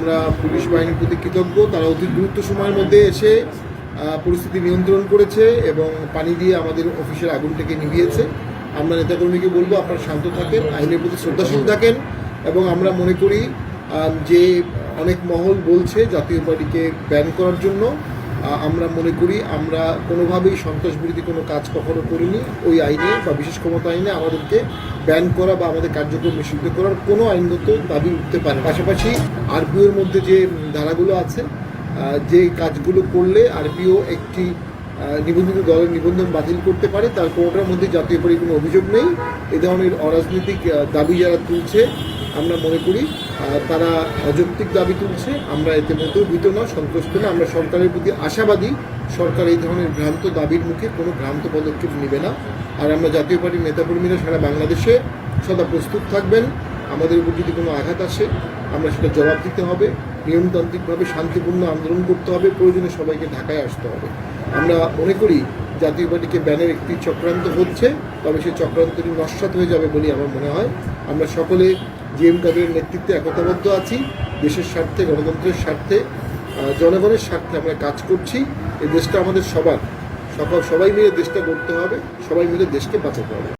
আমরা পুলিশ বাহিনীর প্রতি কৃতজ্ঞ। তারা অতি দ্রুত সময়ের মধ্যে এসে পরিস্থিতি নিয়ন্ত্রণ করেছে এবং পানি দিয়ে আমাদের অফিসের আগুনটাকে নিভিয়েছে। আমরা নেতাকর্মীকে বলবো আপনারা শান্ত থাকেন, আইনের প্রতি শ্রদ্ধাশীল থাকেন এবং আমরা মনে করি যে অনেক মহল বলছে জাতীয় পার্টিকে ব্যান করার জন্য। আমরা মনে করি আমরা কোনোভাবেই সন্ত্রাসবিরোধী কোনো কাজ কখনো করিনি। ওই আইনে বা বিশেষ ক্ষমতা আইনে আমাদেরকে ব্যান করা বা আমাদের কার্যক্রম নিষিদ্ধ করার কোনো আইনগত দাবি উঠতে পারে। পাশাপাশি আরপিওর মধ্যে যে ধারাগুলো আছে, যে কাজগুলো করলে আরপিও একটি নিবন্ধিত দলের নিবন্ধন বাতিল করতে পারে, তার কোনোটার মধ্যে জাতীয় পার্টির কোনো অভিযোগ নেই। এ ধরনের অরাজনৈতিক দাবি যারা তুলছে আমরা মনে করি তারা অযৌক্তিক দাবি তুলছে। আমরা এতে মোটেও ভীত না, সন্তুষ্ট না। আমরা সরকারের প্রতি আশাবাদী, সরকার এই ধরনের ভ্রান্ত দাবির মুখে কোনো ভ্রান্ত পদক্ষেপ নেবে না। আর আমরা জাতীয় পার্টির নেতাকর্মীরা সারা বাংলাদেশে সদা প্রস্তুত থাকবেন। আমাদের উপর যদি কোনো আঘাত আসে আমরা সেটা জবাব দিতে হবে, নিয়মতান্ত্রিকভাবে শান্তিপূর্ণ আন্দোলন করতে হবে, প্রয়োজনে সবাইকে ঢাকায় আসতে হবে। আমরা মনে করি জাতীয় পার্টিকে ব্যানের একটি চক্রান্ত হচ্ছে, তবে সেই চক্রান্তটি নস্যাৎ হয়ে যাবে বলেই আমার মনে হয়। আমরা সকলে জিএম কাদেরের নেতৃত্বে একতাবদ্ধ আছি। দেশের স্বার্থে, গণতন্ত্রের স্বার্থে, জনগণের স্বার্থে আমরা কাজ করছি। এই দেশটা আমাদের সবার, সবাই মিলে দেশটা গড়তে হবে, সবাই মিলে দেশকে বাঁচাতে হবে।